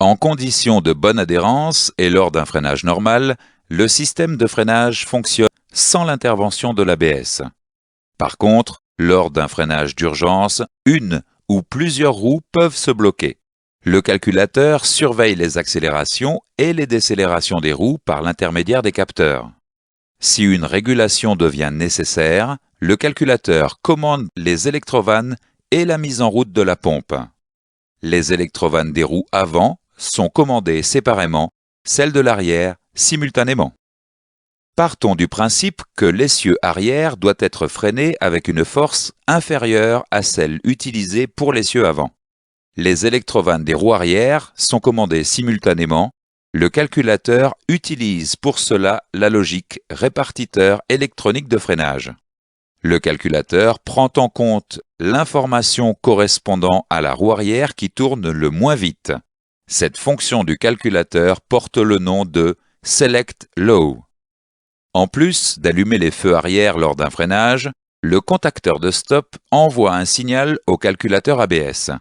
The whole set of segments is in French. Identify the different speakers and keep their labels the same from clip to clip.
Speaker 1: En conditions de bonne adhérence et lors d'un freinage normal, le système de freinage fonctionne sans l'intervention de l'ABS. Par contre, lors d'un freinage d'urgence, une ou plusieurs roues peuvent se bloquer. Le calculateur surveille les accélérations et les décélérations des roues par l'intermédiaire des capteurs. Si une régulation devient nécessaire, le calculateur commande les électrovannes et la mise en route de la pompe. Les électrovannes des roues avant sont commandées séparément, celles de l'arrière simultanément. Partons du principe que l'essieu arrière doit être freiné avec une force inférieure à celle utilisée pour l'essieu avant. Les électrovannes des roues arrière sont commandées simultanément. Le calculateur utilise pour cela la logique répartiteur électronique de freinage. Le calculateur prend en compte l'information correspondant à la roue arrière qui tourne le moins vite. Cette fonction du calculateur porte le nom de Select Low. En plus d'allumer les feux arrière lors d'un freinage, le contacteur de stop envoie un signal au calculateur ABS.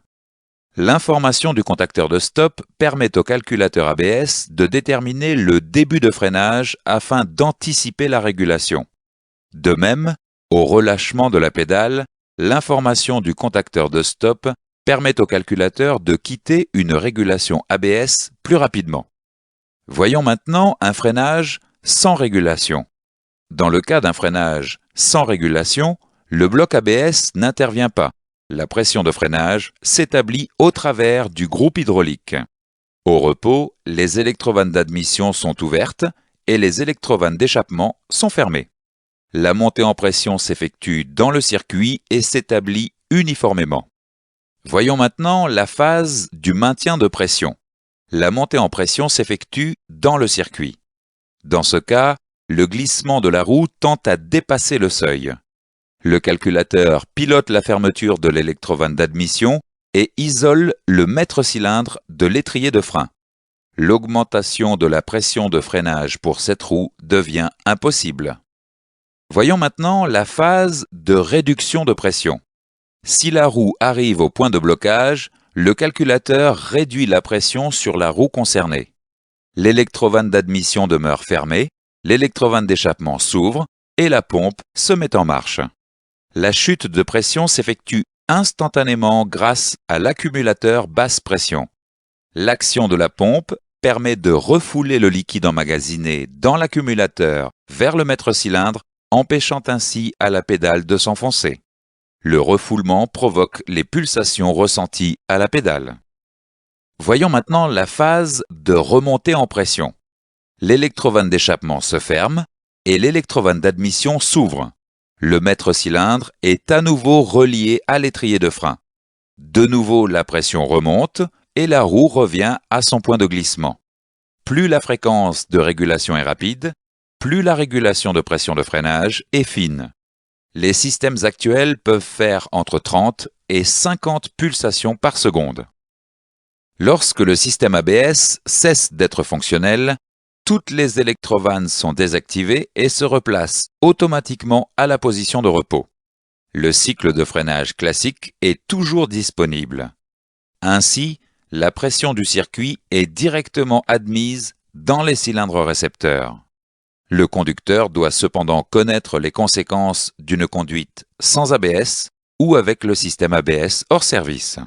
Speaker 1: L'information du contacteur de stop permet au calculateur ABS de déterminer le début de freinage afin d'anticiper la régulation. De même, au relâchement de la pédale, l'information du contacteur de stop permet au calculateur de quitter une régulation ABS plus rapidement. Voyons maintenant un freinage sans régulation. Dans le cas d'un freinage sans régulation, le bloc ABS n'intervient pas. La pression de freinage s'établit au travers du groupe hydraulique. Au repos, les électrovannes d'admission sont ouvertes et les électrovannes d'échappement sont fermées. La montée en pression s'effectue dans le circuit et s'établit uniformément. Voyons maintenant la phase du maintien de pression. La montée en pression s'effectue dans le circuit. Dans ce cas, le glissement de la roue tend à dépasser le seuil. Le calculateur pilote la fermeture de l'électrovanne d'admission et isole le maître-cylindre de l'étrier de frein. L'augmentation de la pression de freinage pour cette roue devient impossible. Voyons maintenant la phase de réduction de pression. Si la roue arrive au point de blocage, le calculateur réduit la pression sur la roue concernée. L'électrovanne d'admission demeure fermée, l'électrovanne d'échappement s'ouvre et la pompe se met en marche. La chute de pression s'effectue instantanément grâce à l'accumulateur basse pression. L'action de la pompe permet de refouler le liquide emmagasiné dans l'accumulateur vers le maître-cylindre, empêchant ainsi à la pédale de s'enfoncer. Le refoulement provoque les pulsations ressenties à la pédale. Voyons maintenant la phase de remontée en pression. L'électrovanne d'échappement se ferme et l'électrovanne d'admission s'ouvre. Le maître-cylindre est à nouveau relié à l'étrier de frein. De nouveau, la pression remonte et la roue revient à son point de glissement. Plus la fréquence de régulation est rapide, plus la régulation de pression de freinage est fine. Les systèmes actuels peuvent faire entre 30 et 50 pulsations par seconde. Lorsque le système ABS cesse d'être fonctionnel, toutes les électrovannes sont désactivées et se replacent automatiquement à la position de repos. Le cycle de freinage classique est toujours disponible. Ainsi, la pression du circuit est directement admise dans les cylindres récepteurs. Le conducteur doit cependant connaître les conséquences d'une conduite sans ABS ou avec le système ABS hors service.